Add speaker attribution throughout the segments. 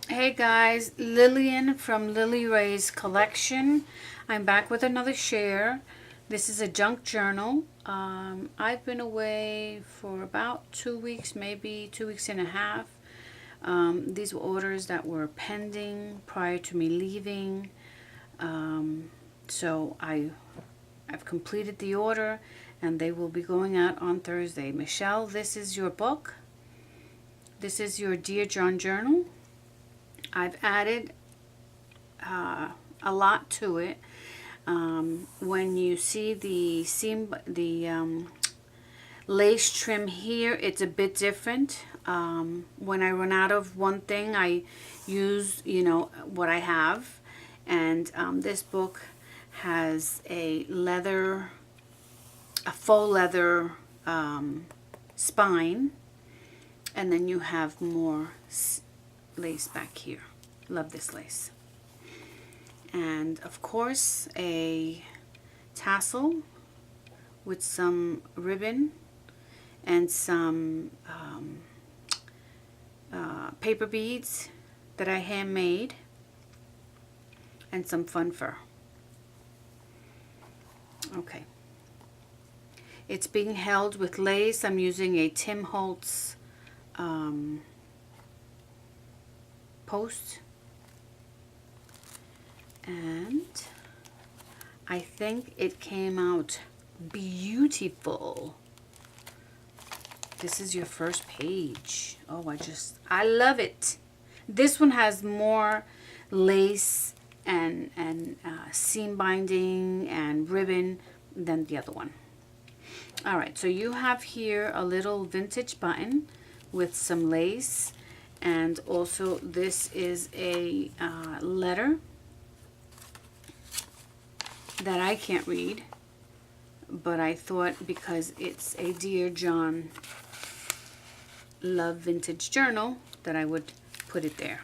Speaker 1: Hey guys, Lillian from Lily Ray's collection. I'm back with another share. This is a junk journal. I've been away for about 2 weeks, maybe 2 weeks and a half. These were orders that were pending prior to me leaving. So I've completed the order and they will be going out on Thursday. Michelle, this is your book. This is your Dear John journal. I've added a lot to it. When you see the lace trim here, it's a bit different. When I run out of one thing, I use what I have, and this book has a faux leather spine, and then you have more lace back here. Love this lace. And of course a tassel with some ribbon and some paper beads that I handmade, and some fun fur. Okay, it's being held with lace. I'm using a Tim Holtz post, and I think it came out beautiful. This is your first page. Oh, I love it. This one has more lace and seam binding and ribbon than the other one. All right, so you have here a little vintage button with some lace. And also this is a letter that I can't read, but I thought because it's a Dear John Love Vintage Journal that I would put it there.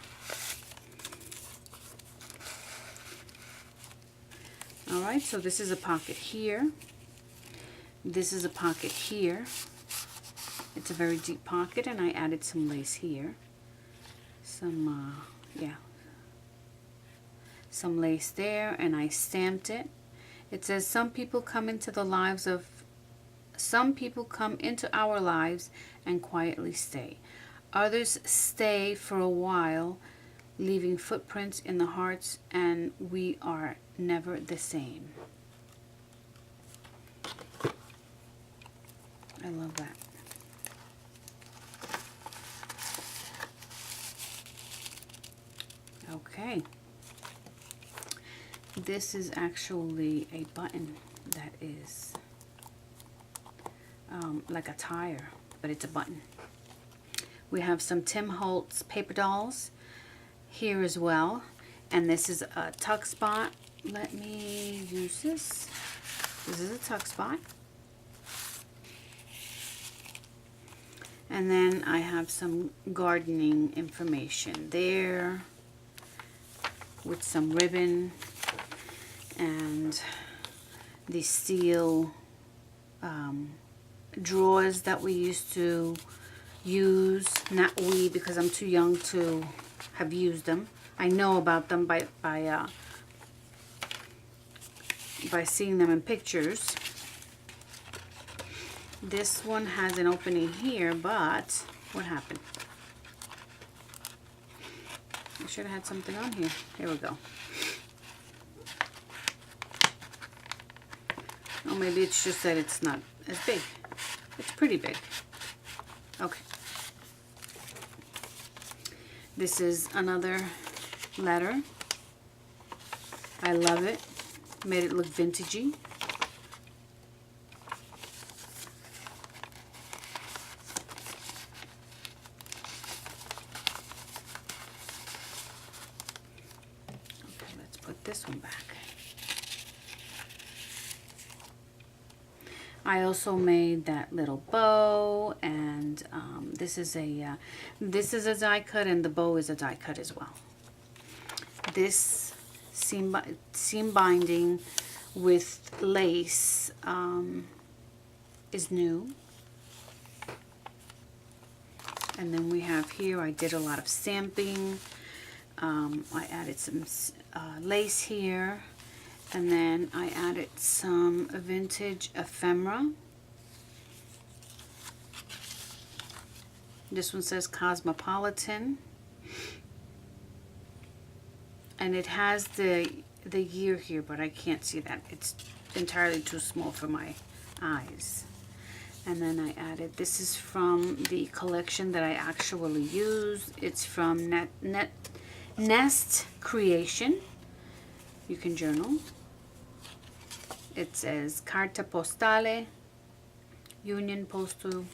Speaker 1: All right, so this is a pocket here. This is a pocket here. It's a very deep pocket, and I added some lace here. Some lace there, and I stamped it. It says, some people come into our lives and quietly stay. Others stay for a while, leaving footprints in the hearts, and we are never the same. I love that. Okay. This is actually a button that is like a tire, but it's a button. We have some Tim Holtz paper dolls here as well, and this is a tuck spot. Let me use this. This is a tuck spot. And then I have some gardening information there with some ribbon and the steel drawers that we used to use. Not we, because I'm too young to have used them. I know about them by seeing them in pictures. This one has an opening here, but what happened? I should have had something on here. Here we go. Oh, maybe it's just that it's not as big. It's pretty big. Okay. This is another letter. I love it. Made it look vintagey. Okay, let's put this one back. I also made that little bow, and this is a die cut, and the bow is a die cut as well. This seam binding with lace is new. And then we have here, I did a lot of stamping. I added some lace here, and then I added some vintage ephemera. This one says Cosmopolitan, and it has the year here, but I can't see that. It's entirely too small for my eyes. And then I added, this is from the collection that I actually use. It's from Nest Creation. You can journal. It says Carta Postale, Union Postal.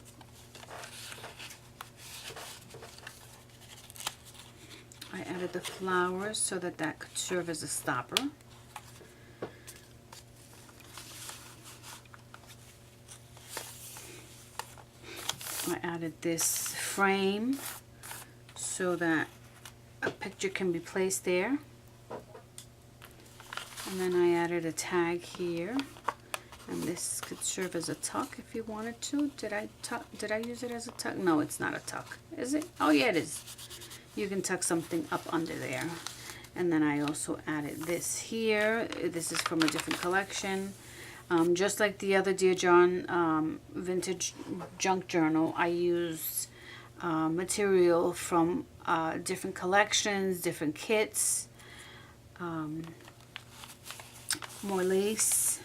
Speaker 1: I added the flowers so that could serve as a stopper. I added this frame so that a picture can be placed there. And then I added a tag here, and this could serve as a tuck if you wanted to. Did I use it as a tuck? No, it's not a tuck. Is it? Oh yeah, it is. You can tuck something up under there. And then I also added this here. This is from a different collection. Just like the other Dear John vintage junk journal, I used material from different collections, different kits, more lace.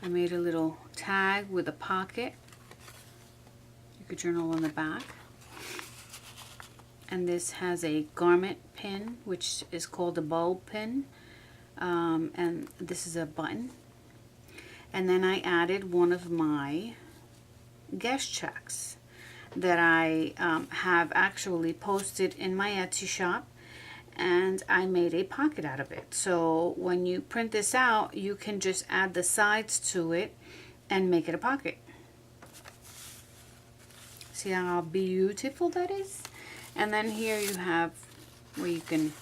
Speaker 1: I made a little tag with a pocket. You could journal on the back. And this has a garment pin, which is called a bulb pin. And this is a button. And then I added one of my guest checks that I have actually posted in my Etsy shop, and I made a pocket out of it. So when you print this out, you can just add the sides to it and make it a pocket. See how beautiful that is? And then here you have where you can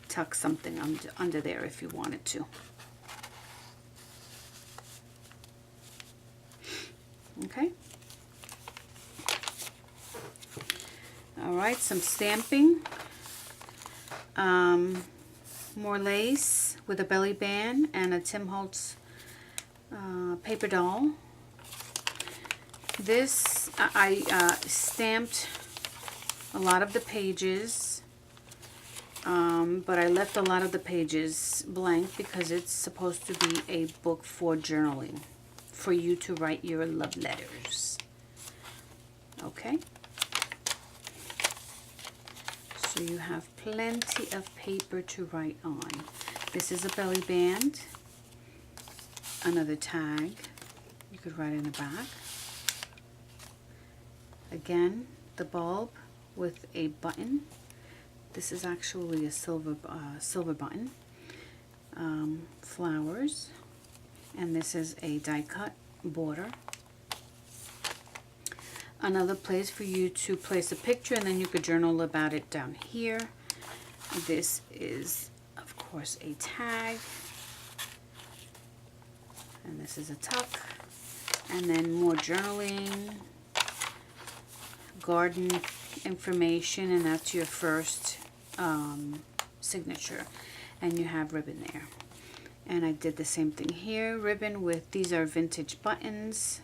Speaker 1: tuck something under there if you wanted to. Okay. All right, some stamping. More lace with a belly band and a Tim Holtz paper doll. This, I stamped a lot of the pages, but I left a lot of the pages blank because it's supposed to be a book for journaling, for you to write your love letters. Okay? So you have plenty of paper to write on. This is a belly band, another tag. You could write in the back. Again, the bulb with a button. This is actually a silver button. Flowers, and this is a die cut border. Another place for you to place a picture, and then you could journal about it down here. This is, of course, a tag, and this is a tuck, and then more journaling, garden information, and that's your first signature, and you have ribbon there. And I did the same thing here, ribbon with, these are vintage buttons.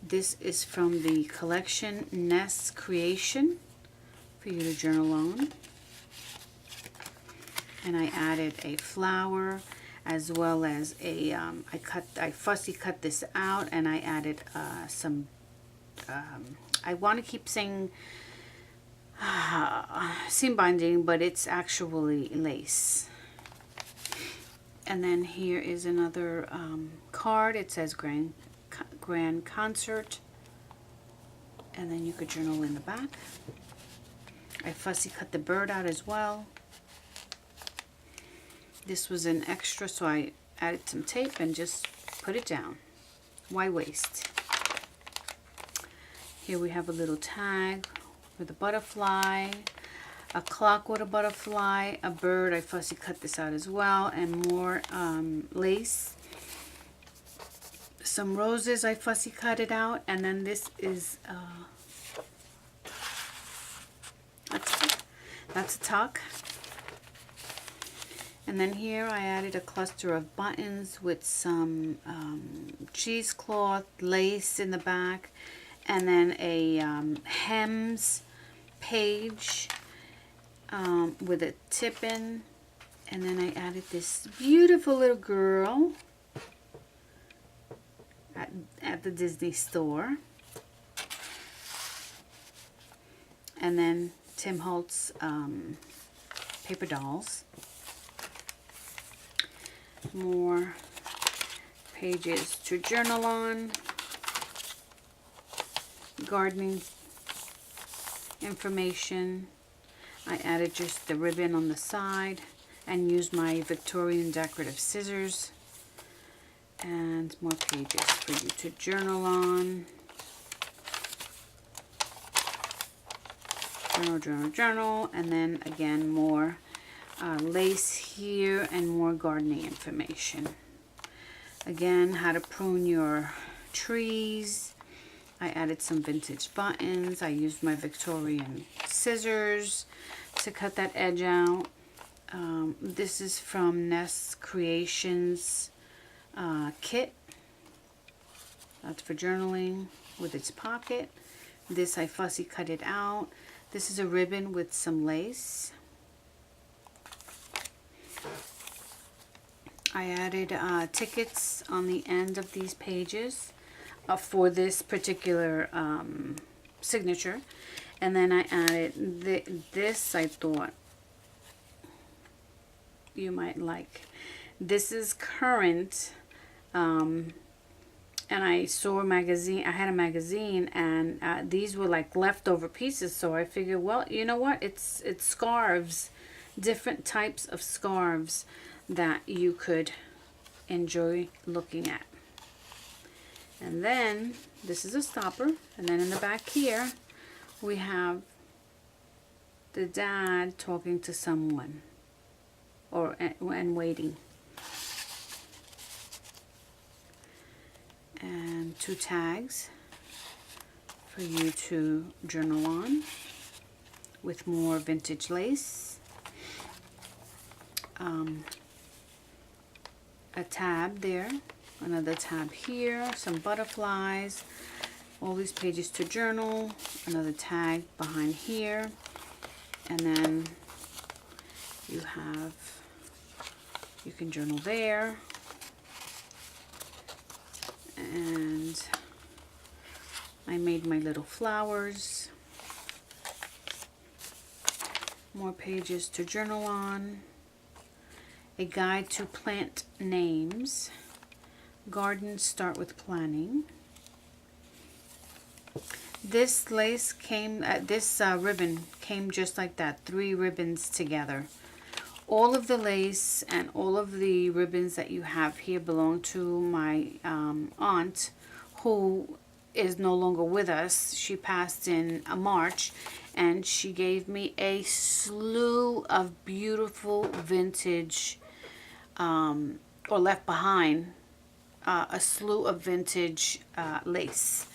Speaker 1: This is from the collection Nest Creation for you to journal on. And I added a flower as well as a, I fussy cut this out, and I added some, I want to keep saying seam binding, but it's actually lace. And then here is another card. It says Grand Concert, and then you could journal in the back. I fussy cut the bird out as well. This was an extra, so I added some tape and just put it down. Why waste? Here we have a little tag with a butterfly, a clock with a butterfly, a bird. I fussy cut this out as well, and more lace. some roses. I fussy cut it out, and then this is that's a tuck. And then here I added a cluster of buttons with some cheesecloth, lace in the back, and then a hems page with a tip in. And then I added this beautiful little girl at the Disney store. And then Tim Holtz paper dolls. More pages to journal on. Gardening information. I added just the ribbon on the side and used my Victorian decorative scissors. And more pages for you to journal on. Journal, journal, journal. And then again more lace here and more gardening information. Again, how to prune your trees. I added some vintage buttons. I used my Victorian scissors to cut that edge out. This is from Nest Creations kit. That's for journaling with its pocket. This I fussy cut it out. This is a ribbon with some lace. I added tickets on the end of these pages for this particular signature. And then I added this I thought you might like. This is current. And I saw a magazine. I had a magazine, and these were like leftover pieces. So I figured, well, you know what? It's scarves, different types of scarves that you could enjoy looking at. And then this is a stopper, and then in the back here we have the dad talking to someone and waiting. And 2 tags for you to journal on with more vintage lace. A tab there, another tab here, some butterflies, all these pages to journal, another tag behind here, and then you can journal there. And I made my little flowers. More pages to journal on. A guide to plant names. Gardens start with planning. This lace came, this ribbon came just like that, 3 ribbons together. All of the lace and all of the ribbons that you have here belong to my aunt, who is no longer with us. She passed in March, and she gave me a slew of beautiful vintage, or left behind, a slew of vintage lace.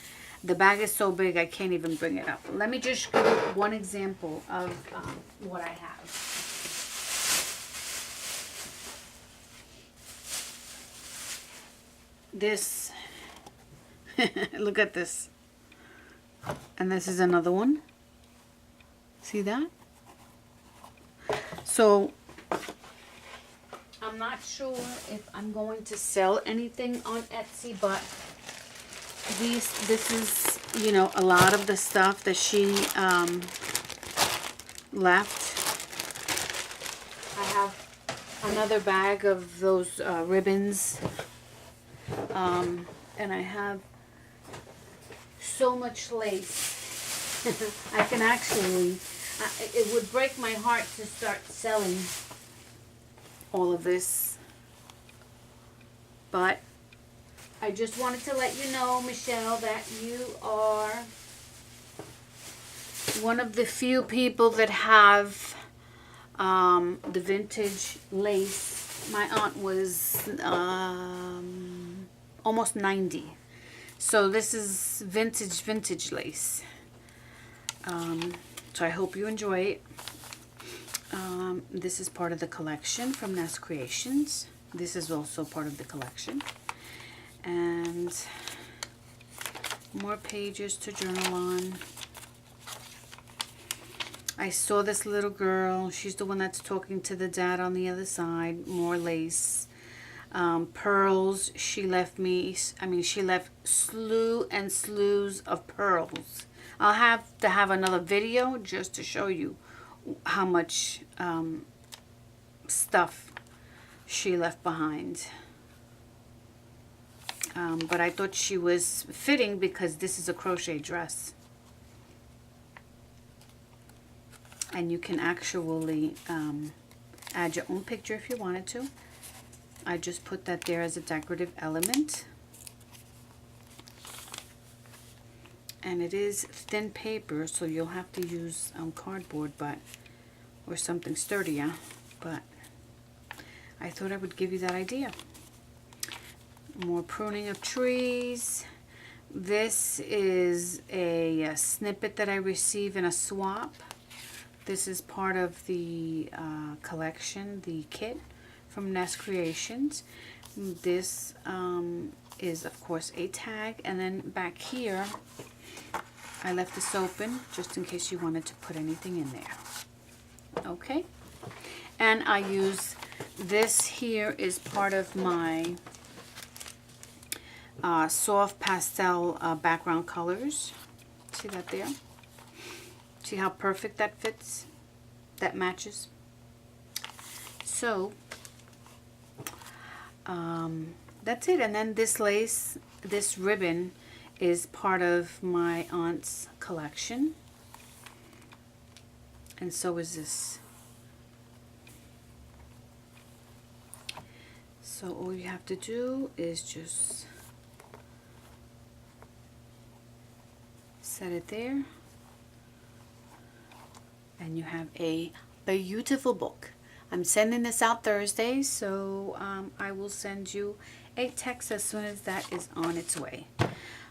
Speaker 1: The bag is so big I can't even bring it up. Let me just give you one example of what I have. This, look at this. And this is another one. See that? So I'm not sure if I'm going to sell anything on Etsy, but this is, you know, a lot of the stuff that she left. I have another bag of those ribbons. And I have so much lace. I can actually, it would break my heart to start selling all of this. But I just wanted to let you know, Michelle, that you are one of the few people that have the vintage lace. My aunt was almost 90. So this is vintage lace. So I hope you enjoy it. This is part of the collection from Nest Creations. This is also part of the collection. And more pages to journal on. I saw this little girl. She's the one that's talking to the dad on the other side. More lace. Pearls. She left me, she left slew and slews of pearls. I'll have to have another video just to show you how much stuff she left behind. But I thought she was fitting because this is a crochet dress. And you can actually add your own picture if you wanted to. I just put that there as a decorative element. And it is thin paper, so you'll have to use cardboard or something sturdier. But I thought I would give you that idea. More pruning of trees. This is a snippet that I received in a swap. This is part of the collection, the kit from Nest Creations. This is, of course, a tag. And then back here, I left this open just in case you wanted to put anything in there. Okay. And I use this here is part of my soft pastel background colors. See that there? See how perfect that fits? That matches? So, that's it. And then this lace, this ribbon is part of my aunt's collection. And so is this. So all you have to do is just set it there. And you have a beautiful book. I'm sending this out Thursday, so I will send you a text as soon as that is on its way.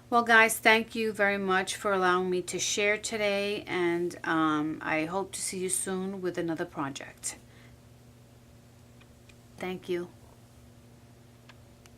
Speaker 1: Well, guys, thank you very much for allowing me to share today, and I hope to see you soon with another project. Thank you.